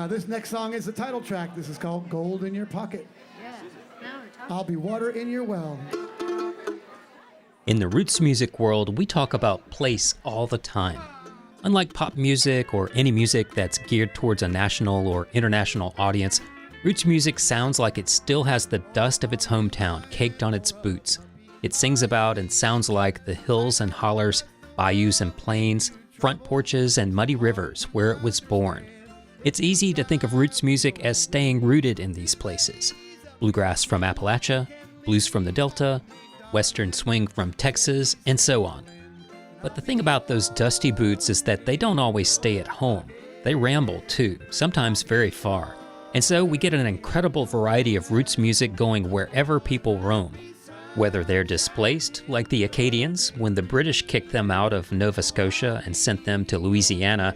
This next song is the title track. This is called Gold in Your Pocket. I'll be water in your well. In the roots music world, we talk about place all the time. Unlike pop music or any music that's geared towards a national or international audience, roots music sounds like it still has the dust of its hometown caked on its boots. It sings about and sounds like the hills and hollers, bayous and plains, front porches and muddy rivers where it was born. It's easy to think of roots music as staying rooted in these places. Bluegrass from Appalachia, blues from the Delta, Western swing from Texas, and so on. But the thing about those dusty boots is that they don't always stay at home. They ramble too, sometimes very far. And so we get an incredible variety of roots music going wherever people roam. Whether they're displaced, like the Acadians when the British kicked them out of Nova Scotia and sent them to Louisiana,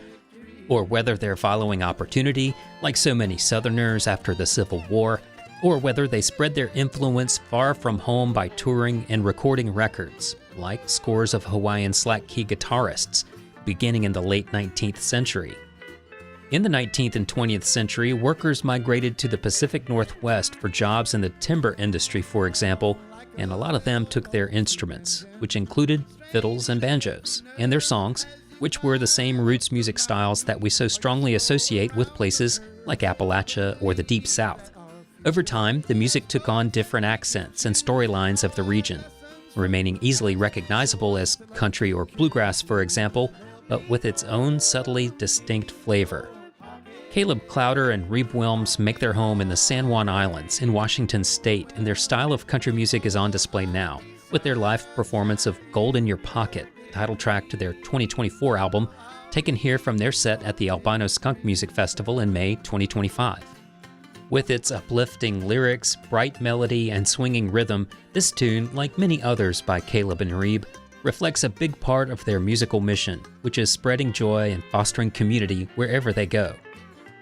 or whether they're following opportunity, like so many Southerners after the Civil War, or whether they spread their influence far from home by touring and recording records, like scores of Hawaiian slack-key guitarists, beginning in the late 19th century. In the 19th and 20th century, workers migrated to the Pacific Northwest for jobs in the timber industry, for example, and a lot of them took their instruments, which included fiddles and banjos, and their songs, which were the same roots music styles that we so strongly associate with places like Appalachia or the Deep South. Over time, the music took on different accents and storylines of the region, remaining easily recognizable as country or bluegrass, for example, but with its own subtly distinct flavor. Klauder and Reeb Willms make their home in the San Juan Islands in Washington State, and their style of country music is on display now, with their live performance of Gold in Your Pocket, title track to their 2024 album, taken here from their set at the Albino Skunk Music Festival in May 2025. With its uplifting lyrics, bright melody, and swinging rhythm, this tune, like many others by Caleb and Reeb, reflects a big part of their musical mission, which is spreading joy and fostering community wherever they go.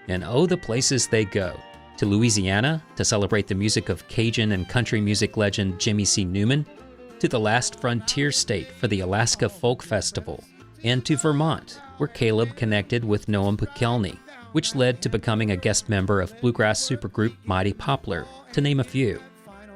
And oh, the places they go. To Louisiana, to celebrate the music of Cajun and country music legend Jimmy C Newman, to the last frontier state for the Alaska Folk Festival, and to Vermont, where Caleb connected with Noam Pikelny, which led to becoming a guest member of bluegrass supergroup Mighty Poplar, to name a few.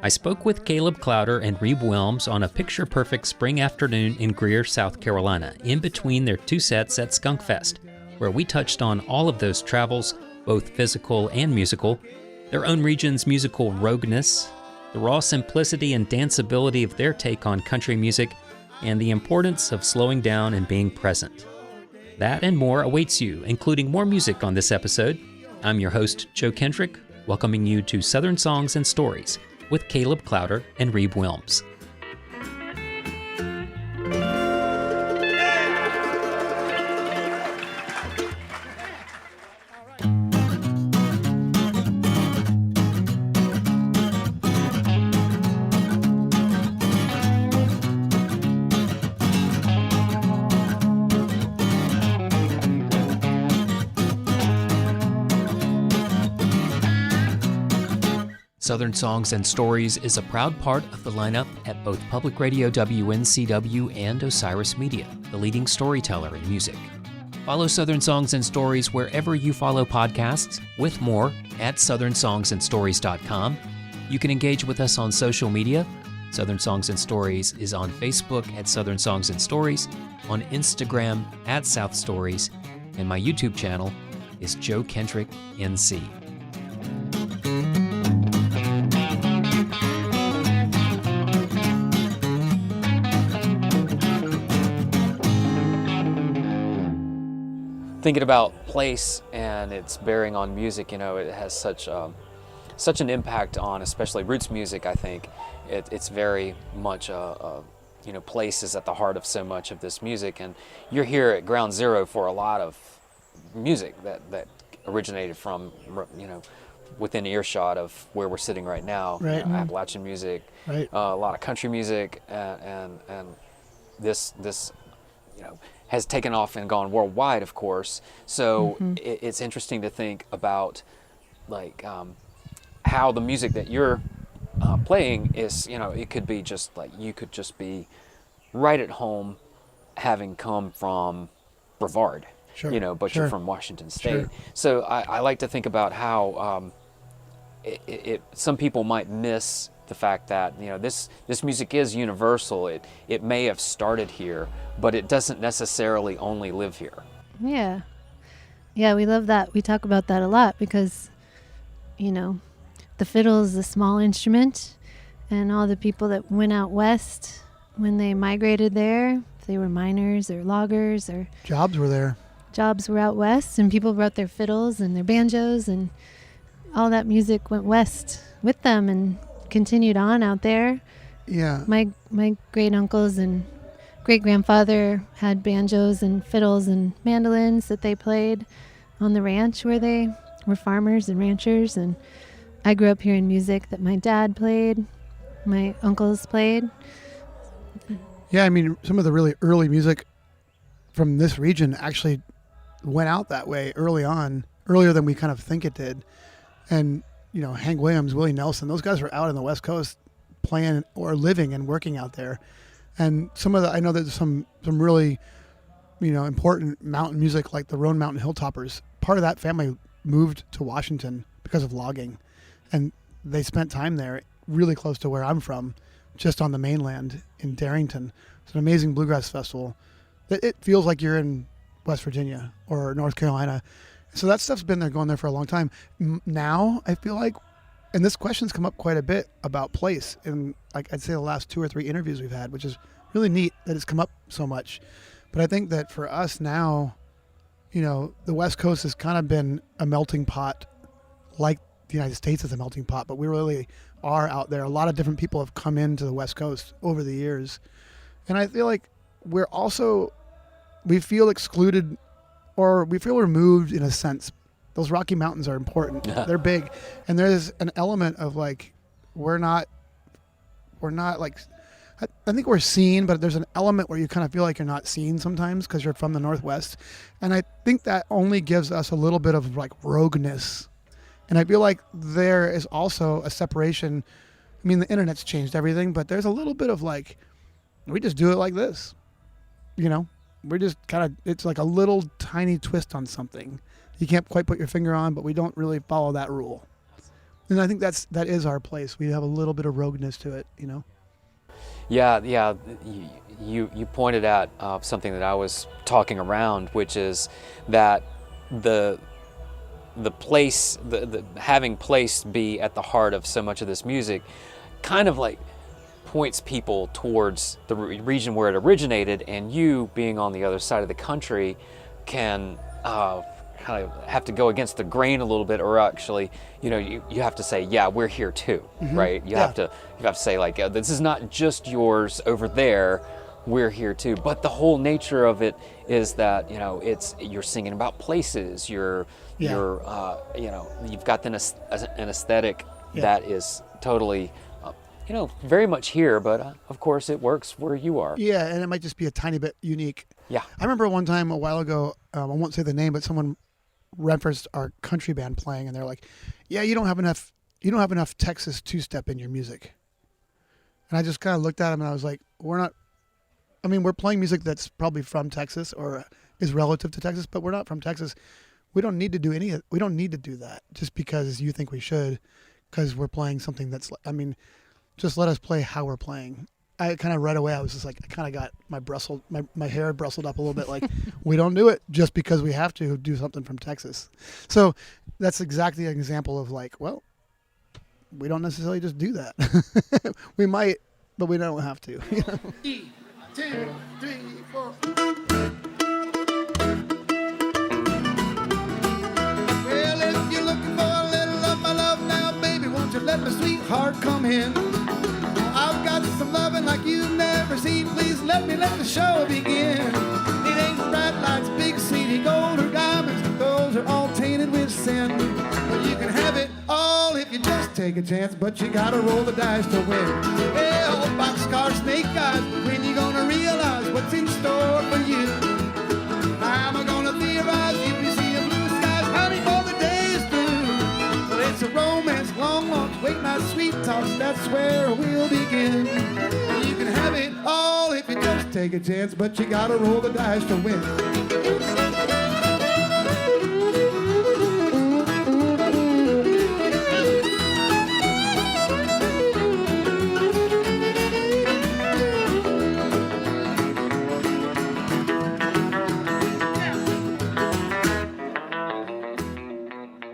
I spoke with Caleb Klauder and Reeb Willms on a picture-perfect spring afternoon in Greer, South Carolina, in between their two sets at Skunk Fest, where we touched on all of those travels, both physical and musical, their own region's musical rogue-ness, the raw simplicity and danceability of their take on country music, and the importance of slowing down and being present. That and more awaits you, including more music on this episode. I'm your host, Joe Kendrick, welcoming you to Southern Songs and Stories with Caleb Klauder and Reeb Willms. Southern Songs and Stories is a proud part of the lineup at both Public Radio WNCW and Osiris Media, the leading storyteller in music. Follow Southern Songs and Stories wherever you follow podcasts, with more at southernsongsandstories.com. You can engage with us on social media. Southern Songs and Stories is on Facebook at Southern Songs and Stories, on Instagram at South Stories, and my YouTube channel is Joe Kendrick NC. Thinking about place and its bearing on music, it has such an impact on especially roots music. I think it's very much place is at the heart of so much of this music, and you're here at ground zero for a lot of music that originated from within earshot of where we're sitting right now. Right. Appalachian music, right. A lot of country music, and this has taken off and gone worldwide, of course. So it's interesting to think about how the music that you're playing is, it could be just like, you could just be right at home having come from Brevard. Sure. but you're from Washington State. So I like to think about how some people might miss the fact that this music is universal. It may have started here, but it doesn't necessarily only live here. Yeah, we love that. We talk about that a lot because, the fiddle is a small instrument, and all the people that went out west when they migrated there, if they were miners or loggers or Jobs were out west, and people brought their fiddles and their banjos, and all that music went west with them and continued on out there. Yeah. My great uncles and great grandfather had banjos and fiddles and mandolins that they played on the ranch where they were farmers and ranchers. And I grew up hearing music that my dad played, my uncles played. Yeah, I mean, some of the really early music from this region actually went out that way early on, earlier than we kind of think it did. And, Hank Williams, Willie Nelson, those guys were out on the West Coast playing or living and working out there. And I know there's some really, important mountain music like the Roan Mountain Hilltoppers. Part of that family moved to Washington because of logging. And they spent time there really close to where I'm from, just on the mainland in Darrington. It's an amazing bluegrass festival. It feels like you're in West Virginia or North Carolina. So that stuff's been going there for a long time. Now I feel like, and this question's come up quite a bit about place in, like, I'd say the last 2 or 3 interviews we've had, which is really neat that it's come up so much. But I think that for us now, the West Coast has kind of been a melting pot, like the United States is a melting pot, but we really are out there. A lot of different people have come into the West Coast over the years. And I feel like we feel excluded, or we feel removed in a sense. Those Rocky Mountains are important. They're big. And there's an element of like, we're not like, I think we're seen, but there's an element where you kind of feel like you're not seen sometimes because you're from the Northwest. And I think that only gives us a little bit of like rogue-ness. And I feel like there is also a separation. I mean, the internet's changed everything, but there's a little bit of like, we just do it like this. We're just kind of, it's like a little tiny twist on something. You can't quite put your finger on, but we don't really follow that rule. And I think that is our place. We have a little bit of rogueness to it, Yeah. You pointed out something that I was talking around, which is that the place, the having place be at the heart of so much of this music, kind of like points people towards the region where it originated, and you being on the other side of the country can kind of have to go against the grain a little bit, or actually, you have to say, yeah, we're here too, right? You have to say like, this is not just yours over there, we're here too. But the whole nature of it is that you're singing about places. You've got an aesthetic that is totally very much here, but of course it works where you are. Yeah, and it might just be a tiny bit unique. Yeah. I remember one time a while ago, I won't say the name, but someone referenced our country band playing, and they're like, yeah, you don't have enough Texas two-step in your music. And I just kind of looked at them and I was like, we're playing music that's probably from Texas or is relative to Texas, but we're not from Texas. We don't need to do we don't need to do that just because you think we should, because we're playing something that's, just let us play how we're playing. I kind of right away, I was just like, I kind of got my hair bristled up a little bit. Like, we don't do it just because we have to do something from Texas. So that's exactly an example of like, well, we don't necessarily just do that. We might, but we don't have to. 1, 2, 3, 4. Well, if you're looking for a little of my love now, baby, won't you let my sweetheart come in? I've got some loving like you've never seen. Please let the show begin. It ain't bright lights, big city, gold or diamonds. Those are all tainted with sin. But you can have it all if you just take a chance. But you gotta roll the dice to win. Hell, boxcar, snake eyes. When you gonna realize what's in store for you? I'm gonna theorize if you see a blue skies, honey, for the days through. Well, it's a romance, long walks, wait nights, sweet talks. That's where we'll begin. You can have it all if you just take a chance, but you gotta roll the dice to win.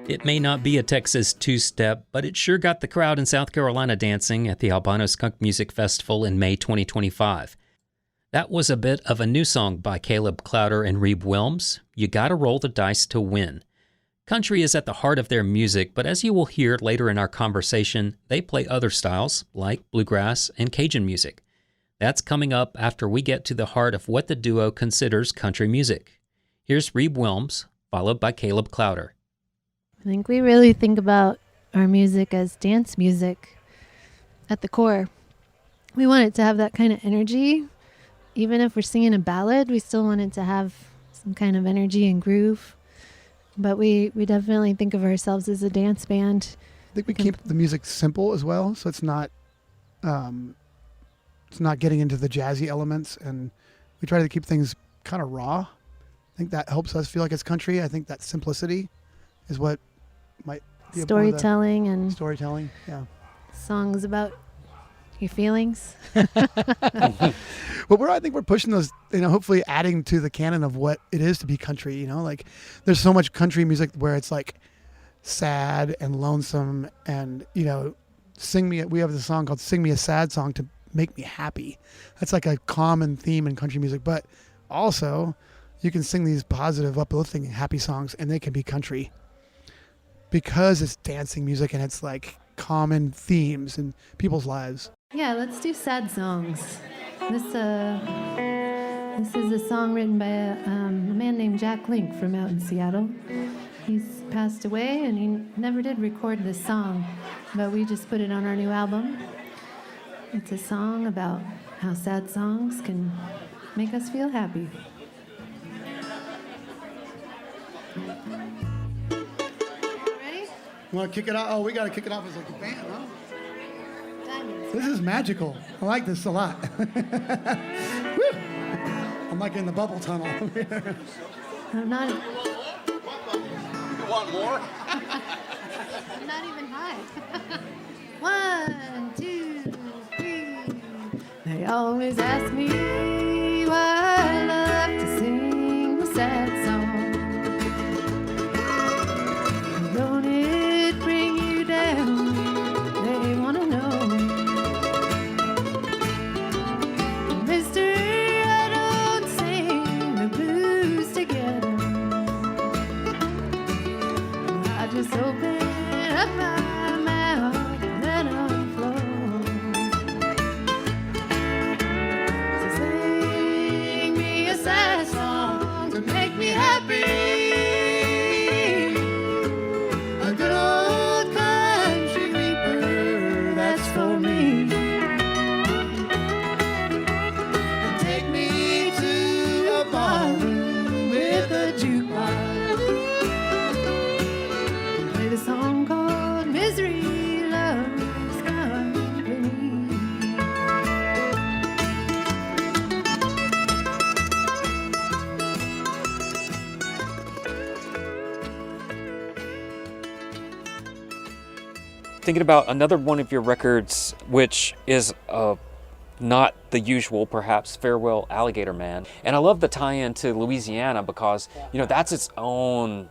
It may not be a Texas two-step, but it sure got the crowd in South Carolina dancing at the Albino Skunk Music Festival in May 2025. That was a bit of a new song by Klauder and Reeb Willms, You Gotta Roll the Dice to Win. Country is at the heart of their music, but as you will hear later in our conversation, they play other styles like bluegrass and Cajun music. That's coming up after we get to the heart of what the duo considers country music. Here's Reeb Willms, followed by Klauder. I think we really think about our music as dance music at the core. We want it to have that kind of energy. Even if we're singing a ballad, we still want it to have some kind of energy and groove. But we definitely think of ourselves as a dance band. I think we keep the music simple as well, so it's not getting into the jazzy elements, and we try to keep things kind of raw. I think that helps us feel like it's country. I think that simplicity is what might be storytelling and storytelling, yeah. Songs about your feelings. But I think we're pushing those, hopefully adding to the canon of what it is to be country, like there's so much country music where it's like sad and lonesome and, we have this song called Sing Me a Sad Song to Make Me Happy. That's like a common theme in country music, but also you can sing these positive, uplifting, happy songs and they can be country because it's dancing music and it's like common themes in people's lives. Yeah, let's do sad songs. This is a song written by a man named Jack Link from out in Seattle. He's passed away and he never did record this song, but we just put it on our new album. It's a song about how sad songs can make us feel happy. Ready? You want to kick it off? Oh, we got to kick it off as like a band, huh? This is magical. I like this a lot. Woo! I'm like in the bubble tunnel. I'm not. You want more? I'm not even high. 1, 2, 3. They always ask me why I love to sing a sad song. Don't it bring you down? They want to know. Mister, I don't sing the blues together. I just open up my mouth and let them flow. So sing me a sad song to make me happy. A good old country reaper, that's for me. And take me to a ballroom with a jukebox. Play the song called Misery Loves Company. Thinking about another one of your records, which is not the usual, perhaps, Farewell Alligator Man. And I love the tie-in to Louisiana because, that's its own,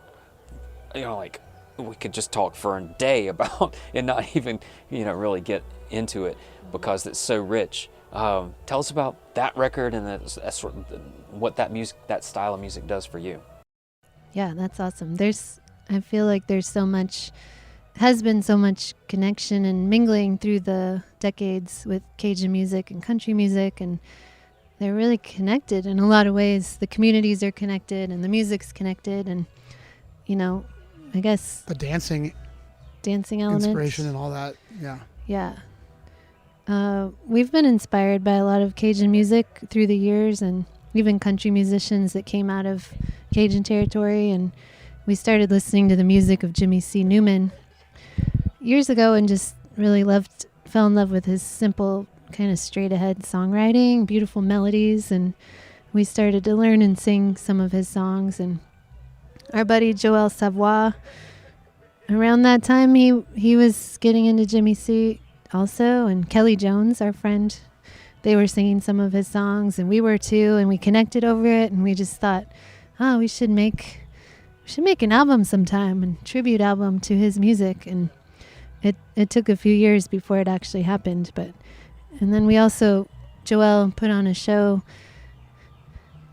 like, we could just talk for a day about and not even, really get into it because it's so rich. Tell us about that record and that's sort of what that style of music does for you. Yeah, that's awesome. I feel like has been so much connection and mingling through the decades with Cajun music and country music, and they're really connected in a lot of ways. The communities are connected and the music's connected, and I guess The dancing elements, inspiration and all that, yeah. Yeah. We've been inspired by a lot of Cajun music through the years, and even country musicians that came out of Cajun territory, and we started listening to the music of Jimmy C Newman years ago and just really fell in love with his simple, kind of straight ahead songwriting, beautiful melodies, and we started to learn and sing some of his songs. And our buddy Joel Savoy, around that time he was getting into Jimmy C also, and Kelly Jones, our friend, they were singing some of his songs and we were too, and we connected over it, and we just thought, we should make we should make an album sometime, and tribute album to his music. And it took a few years before it actually happened. And then we also, Joel put on a show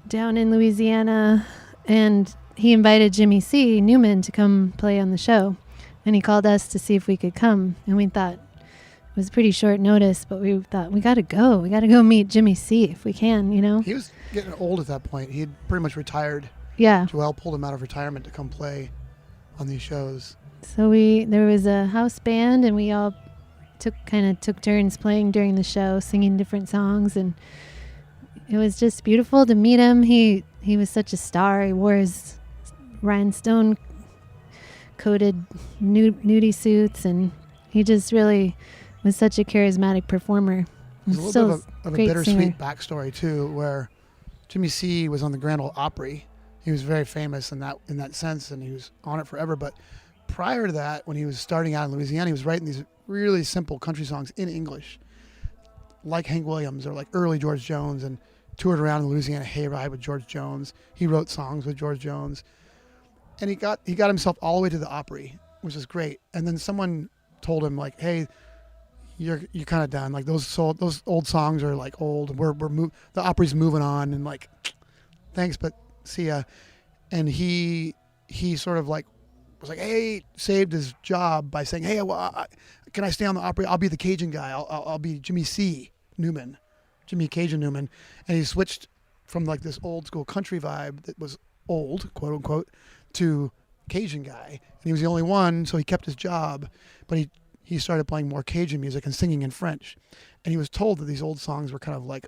down in Louisiana, and he invited Jimmy C Newman to come play on the show. And he called us to see if we could come. And we thought, it was pretty short notice, but we thought, we got to go. We got to go meet Jimmy C if we can, you know? He was getting old at that point. He had pretty much retired. Yeah. Joel pulled him out of retirement to come play on these shows. So there was a house band, and we all took turns playing during the show, singing different songs, and it was just beautiful to meet him. He was such a star. He wore his rhinestone coated nudie suits, and he just really was such a charismatic performer. There's a little bit of a bittersweet backstory too, where Jimmy C was on the Grand Ole Opry. He was very famous in that sense, and he was on it forever. But prior to that, when he was starting out in Louisiana, he was writing these really simple country songs in English, like Hank Williams or like early George Jones, and toured around in Louisiana hayride with George Jones. He wrote songs with George Jones, and he got himself all the way to the Opry, which is great. And then someone told him, like, "Hey, you're kind of done. Like those old songs are like old. The Opry's moving on, and like, thanks, but see ya." And he sort of like was like, hey, saved his job by saying, "Hey, can I stay on the Opry? I'll be the Cajun guy. I'll be Jimmy C Newman, Jimmy Cajun Newman." And he switched from like this old school country vibe that was old, quote unquote, to Cajun guy. And he was the only one, so he kept his job, but he started playing more Cajun music and singing in French. And he was told that these old songs were kind of like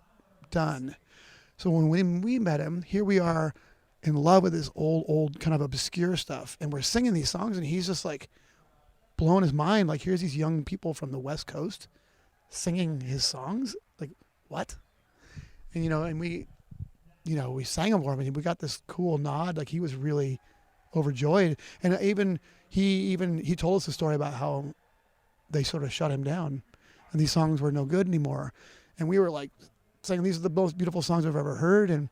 done. So when we met him, here we are in love with this old kind of obscure stuff. And we're singing these songs, and he's just like blowing his mind. Like, here's these young people from the West Coast singing his songs. Like, what? And, and we sang them for him, and we got this cool nod. Like, he was really overjoyed. And he told us a story about how they sort of shut him down, and these songs were no good anymore. And we were like saying, these are the most beautiful songs I've ever heard. And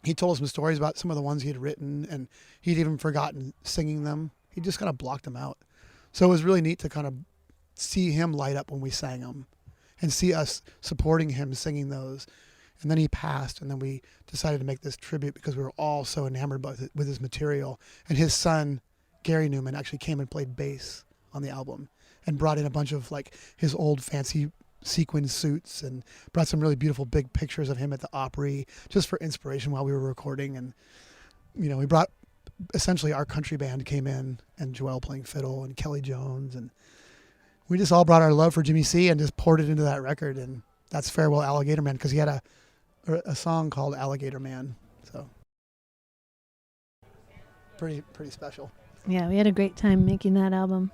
he told us some stories about some of the ones he had written, and he'd even forgotten singing them. He just kind of blocked them out. So it was really neat to kind of see him light up when we sang them, and see us supporting him singing those. And then he passed, and then we decided to make this tribute because we were all so enamored with his material. And his son, Gary Newman, actually came and played bass on the album, and brought in a bunch of like his old fancy sequin suits, and brought some really beautiful big pictures of him at the Opry just for inspiration while we were recording. And we brought, essentially our country band came in, and Joel playing fiddle, and Kelly Jones, and we just all brought our love for Jimmy C and just poured it into that record. And that's Farewell Alligator Man, because he had a song called Alligator Man. So pretty special. Yeah, we had a great time making that album.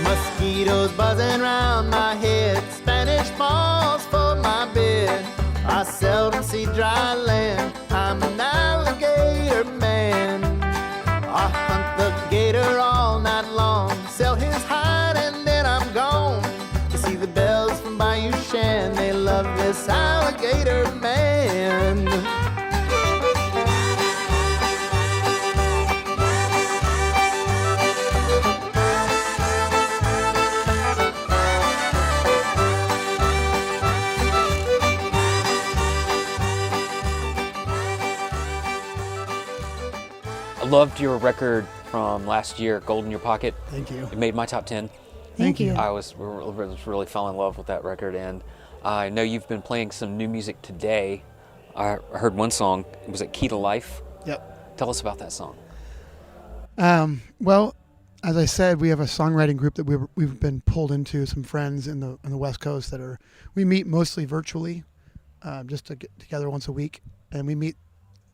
Mosquitoes buzzing round my head, Spanish balls for my bed. I seldom see dry land, I'm an alligator man. I hunt the gator all night long, sell his hide and then I'm gone. You see the bells from Bayou Shan, they love this alligator man. I loved your record from last year, Gold in Your Pocket. Thank you. It made my top 10. Thank you. I was really fell in love with that record, and I know you've been playing some new music today. I heard one song. Was it Key to Life? Yep. Tell us about that song. Well, as I said, we have a songwriting group that we've been pulled into. Some friends in the West Coast we meet mostly virtually, just to get together once a week, and we meet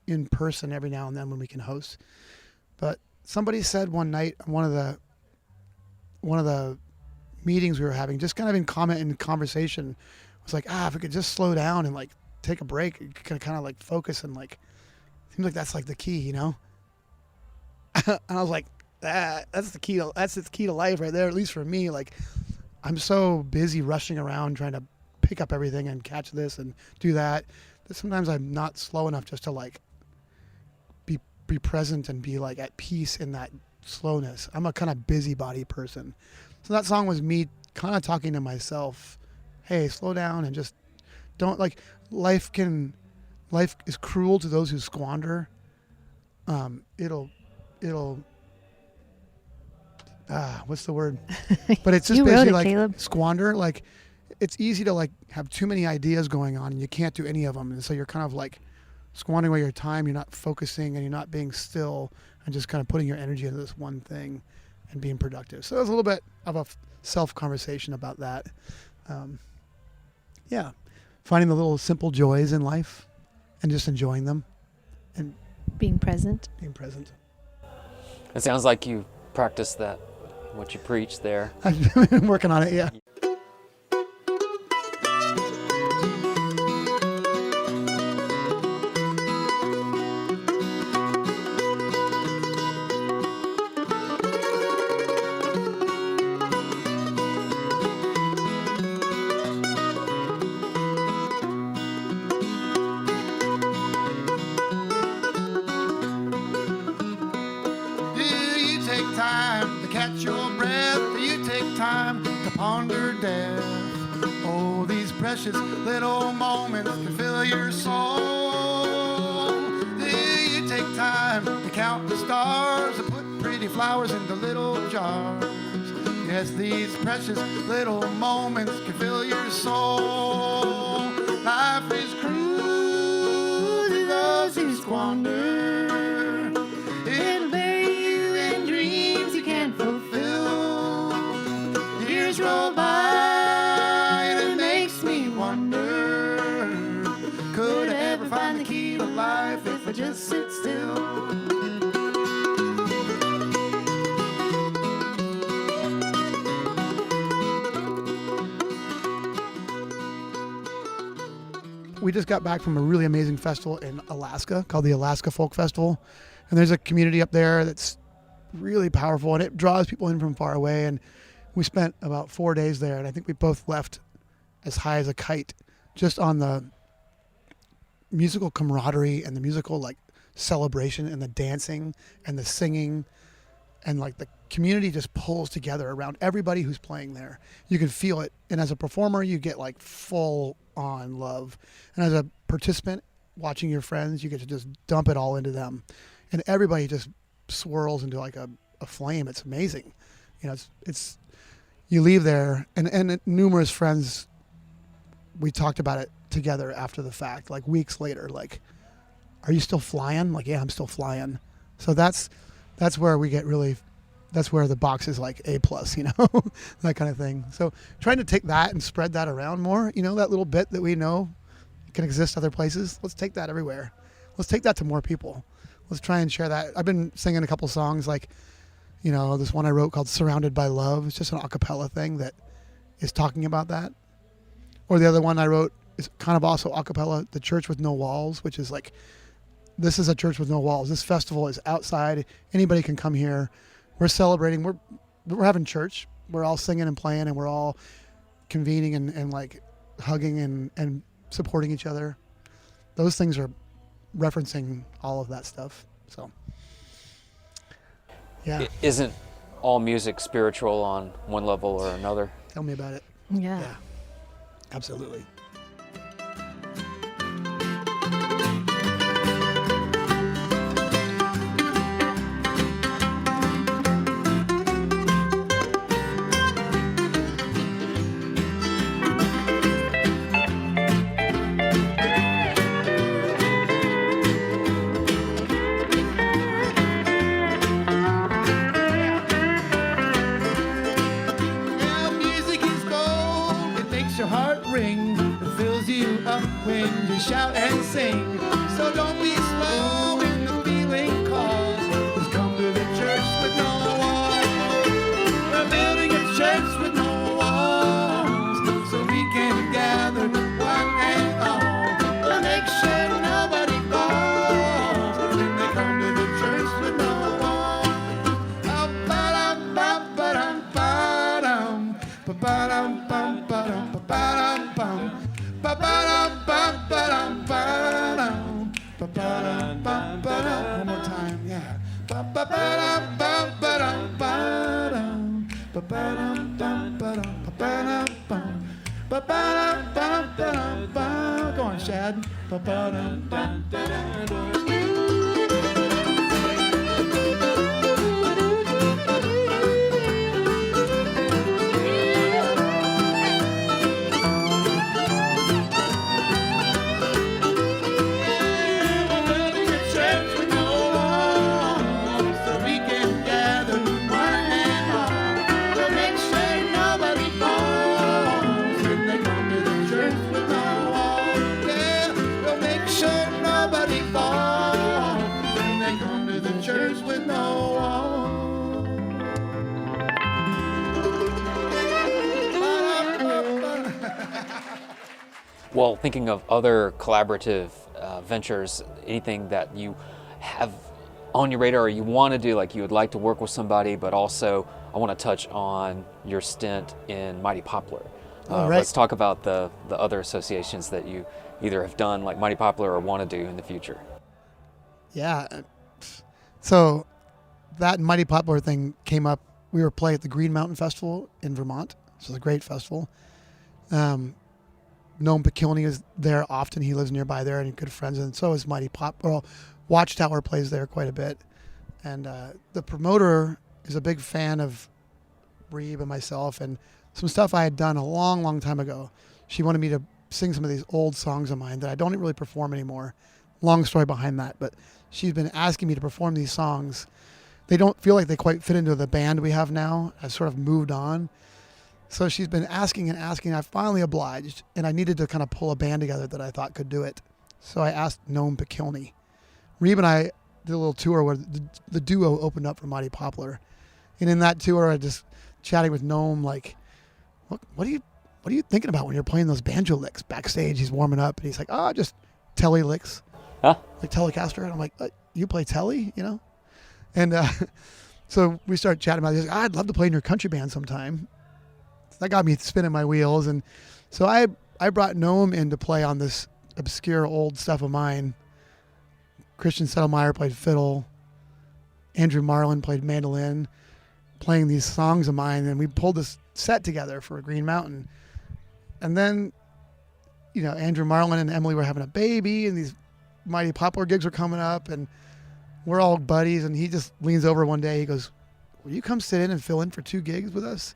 in person every now and then when we can host. But somebody said one night, one of the meetings we were having, just kind of in conversation, was like, if we could just slow down and like take a break, you could kind of like focus, and like seems like that's like the key, And I was like, that's the key to life right there, at least for me. Like, I'm so busy rushing around trying to pick up everything and catch this and do that sometimes I'm not slow enough just to like be present and be like at peace in that slowness. I'm a kind of busybody person. So that song was me kind of talking to myself, hey, slow down and just don't like life is cruel to those who squander. It'll what's the word? But it's just You wrote basically it, like Caleb. squander. Like it's easy to like have too many ideas going on and you can't do any of them. And so you're kind of like squandering away your time. You're not focusing and you're not being still and just kind of putting your energy into this one thing and being productive. So it was a little bit of a self-conversation about that. Yeah. Finding the little simple joys in life and just enjoying them and Being present. being present. It sounds like you practiced that, what you preach there. I've been working on it, yeah. Do you take time to catch your breath? Do you take time to ponder death? Oh, these precious little moments can fill your soul. Do you take time to count the stars, to put pretty flowers into little jars? Yes, these precious little moments can fill your soul. Life is cruel to those who squander. It'll bury you in dreams you can't fulfill. Years roll by and it makes me wonder, could I ever find the key to life if I just sit still? We just got back from a really amazing festival in Alaska called the Alaska Folk Festival. And there's a community up there that's really powerful and it draws people in from far away. And we spent about 4 days there. And I think we both left as high as a kite just on the musical camaraderie and the musical like celebration and the dancing and the singing. And like the community just pulls together around everybody who's playing there. You can feel it. And as a performer, you get like full on love. And as a participant watching your friends, you get to just dump it all into them. And everybody just swirls into like a flame. It's amazing. You know, it's you leave there and numerous friends, we talked about it together after the fact, like weeks later, like, are you still flying? Like, yeah, I'm still flying. So that's where we get really, that's where the box is like A+, you know, that kind of thing. So trying to take that and spread that around more, you know, that little bit that we know can exist other places. Let's take that everywhere. Let's take that to more people. Let's try and share that. I've been singing a couple songs like, you know, this one I wrote called Surrounded by Love. It's just an a cappella thing that is talking about that. Or the other one I wrote is kind of also a cappella, The Church with No Walls, which is like, this is a church with no walls. This festival is outside. Anybody can come here. We're celebrating. We're having church. We're all singing and playing and we're all convening and like hugging and supporting each other. Those things are referencing all of that stuff. So, yeah. Isn't all music spiritual on one level or another? Tell me about it. Yeah. Yeah, absolutely. Well, music is gold, it makes your heart ring, it fills you up when you shout and sing. So don't be slow when the feeling calls. Let's come to the church with no walls. We're building a church with no walls, so we can gather one and all. We'll make sure nobody falls when they come to the church with no walls. Ba-ba-dum, ba-ba-dum, ba-dum, ba-ba-dum. Ba-ba-dum-bum-ba-dum-ba-dum. Ba-ba-dum-bum-ba-dum. One more time, yeah. Ba-ba-ba-dum-bum-ba-dum-ba-dum. Ba-ba-dum-bum-ba-dum. Ba-ba-dum-bum. Ba-ba-dum-bum-ba-dum-bum. Go on, Shad. Ba-ba-dum-bum-ba-dum. Well, thinking of other collaborative ventures, anything that you have on your radar or you want to do, like you would like to work with somebody, but also I want to touch on your stint in Mighty Poplar. Right. Let's talk about the other associations that you either have done, like Mighty Poplar, or want to do in the future. Yeah. So that Mighty Poplar thing came up. We were playing at the Green Mountain Festival in Vermont. Which is a great festival. Noam Pikelny is there often. He lives nearby there and good friends. And so is Mighty Poplar. Well, Watchtower plays there quite a bit. And the promoter is a big fan of Reeb and myself and some stuff I had done a long, long time ago. She wanted me to sing some of these old songs of mine that I don't really perform anymore. Long story behind that. But she's been asking me to perform these songs. They don't feel like they quite fit into the band we have now. I've sort of moved on. So she's been asking and asking. I finally obliged, and I needed to kind of pull a band together that I thought could do it. So I asked Noam Pikelny. Reeb and I did a little tour where the duo opened up for Mighty Poplar. And in that tour, I just chatting with Noam, like, what are you thinking about when you're playing those banjo licks backstage? He's warming up, and he's like, just telly licks, Huh? like Telecaster. And I'm like, you play telly, you know? And so we started chatting about it. He's like, I'd love to play in your country band sometime. That got me spinning my wheels. And so I brought Noam in to play on this obscure old stuff of mine. Christian Settlemeyer played fiddle. Andrew Marlin played mandolin, playing these songs of mine. And we pulled this set together for Green Mountain. And then, Andrew Marlin and Emily were having a baby, and these Mighty Poplar gigs were coming up, and we're all buddies. And he just leans over one day. He goes, will you come sit in and fill in for 2 gigs with us?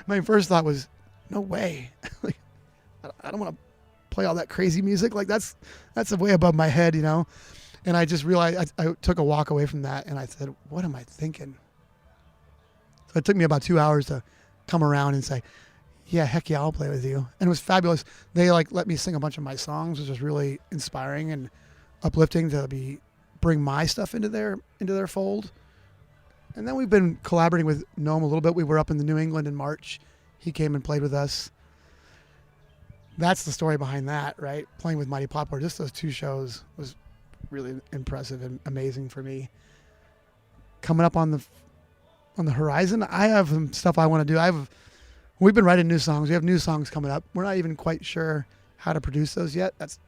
My first thought was, no way. Like, I don't want to play all that crazy music. Like that's way above my head, And I just realized I took a walk away from that, and I said, what am I thinking? So it took me about 2 hours to come around and say, yeah, heck yeah, I'll play with you. And it was fabulous. They let me sing a bunch of my songs, which was really inspiring and uplifting to bring my stuff into their fold. And then we've been collaborating with Noam a little bit. We were up in the New England in March. He came and played with us. That's the story behind that, right? Playing with Mighty Poplar, just those 2 shows was really impressive and amazing for me. Coming up on the horizon, I have some stuff I want to do. We've been writing new songs. We have new songs coming up. We're not even quite sure how to produce those yet. That's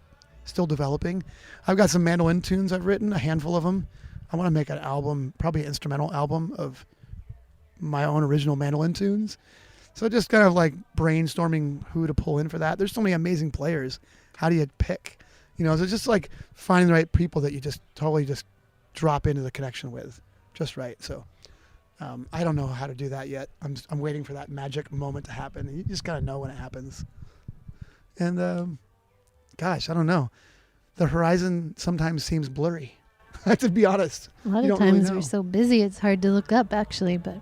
still developing. I've got some mandolin tunes I've written, a handful of them. I want to make an album, probably an instrumental album of my own original mandolin tunes. So just kind of like brainstorming who to pull in for that. There's so many amazing players. How do you pick? So it's just like finding the right people that you just totally just drop into the connection with just right. So I don't know how to do that yet. I'm waiting for that magic moment to happen. And you just got to know when it happens. And gosh, I don't know. The horizon sometimes seems blurry. I have to be honest. A lot You of don't really times know. we're so busy, it's hard to look up, actually. But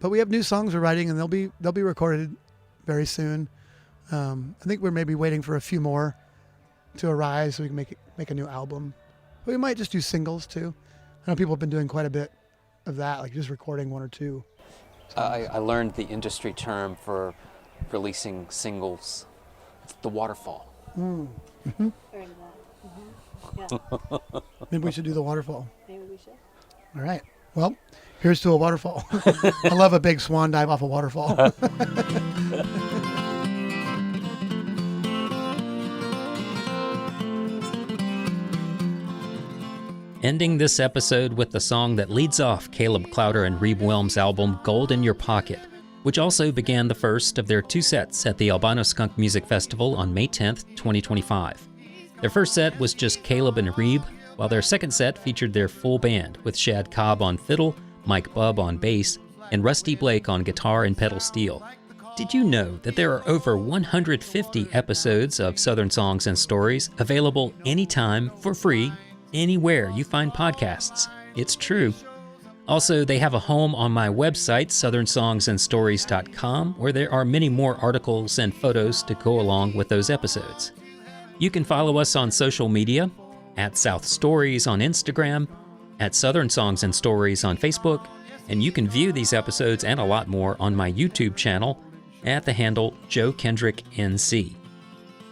we have new songs we're writing, and they'll be recorded very soon. I think we're maybe waiting for a few more to arise so we can make a new album. But we might just do singles too. I know people have been doing quite a bit of that, like just recording 1 or 2. I learned the industry term for releasing singles. It's the waterfall. Mm-hmm. Maybe we should do the waterfall. maybe we should. All right. Well, here's to a waterfall. I love a big swan dive off a waterfall. ending this episode with the song that leads off Caleb Klauder and Reeb Willms' album Gold in Your Pocket, which also began the first of their 2 sets at the Albino Skunk Music Festival on May 10th, 2025. Their first set was just Caleb and Reeb, while their second set featured their full band with Shad Cobb on fiddle, Mike Bubb on bass, and Rusty Blake on guitar and pedal steel. Did you know that there are over 150 episodes of Southern Songs and Stories available anytime for free, anywhere you find podcasts? It's true. Also, they have a home on my website, southernsongsandstories.com, where there are many more articles and photos to go along with those episodes. You can follow us on social media, at South Stories on Instagram, at Southern Songs and Stories on Facebook, and you can view these episodes and a lot more on my YouTube channel at the handle Joe Kendrick NC.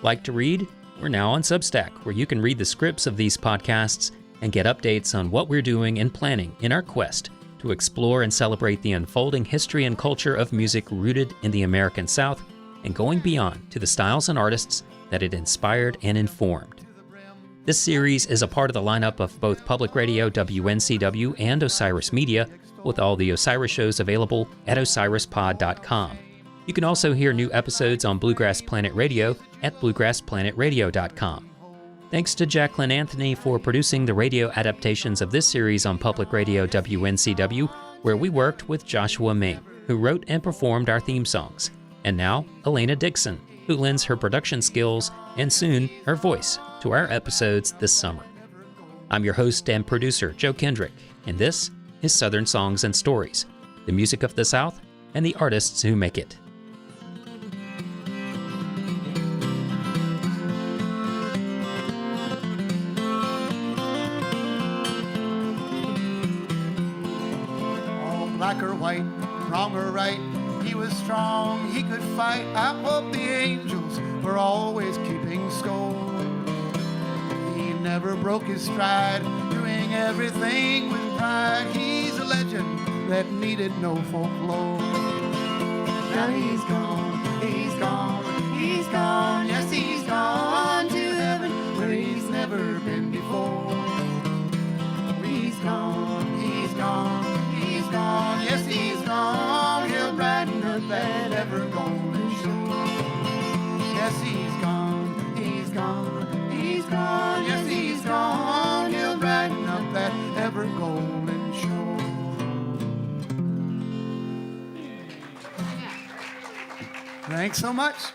Like to read? We're now on Substack, where you can read the scripts of these podcasts and get updates on what we're doing and planning in our quest to explore and celebrate the unfolding history and culture of music rooted in the American South and going beyond to the styles and artists that it inspired and informed. This series is a part of the lineup of both Public Radio WNCW and Osiris Media, with all the Osiris shows available at osirispod.com. You can also hear new episodes on Bluegrass Planet Radio at bluegrassplanetradio.com. Thanks to Jacqueline Anthony for producing the radio adaptations of this series on Public Radio WNCW, where we worked with Joshua Ming, who wrote and performed our theme songs, and now Elena Dixon, who lends her production skills and soon her voice to our episodes this summer. I'm your host and producer, Joe Kendrick, and this is Southern Songs and Stories, the music of the South and the artists who make it. Black or white, wrong or right, he was strong, he could fight. I hope the angels were always keeping score. He never broke his stride, doing everything with pride. He's a legend that needed no folklore. Now he's gone, he's gone, he's gone, yes he's gone to heaven where he's never been before. He's gone, he's gone, he's gone, yes he's gone. He'll brighten up that ever golden shore. Yes he's gone, he's gone, he's gone, yes he's gone. He'll brighten up that ever golden shore. Thanks so much.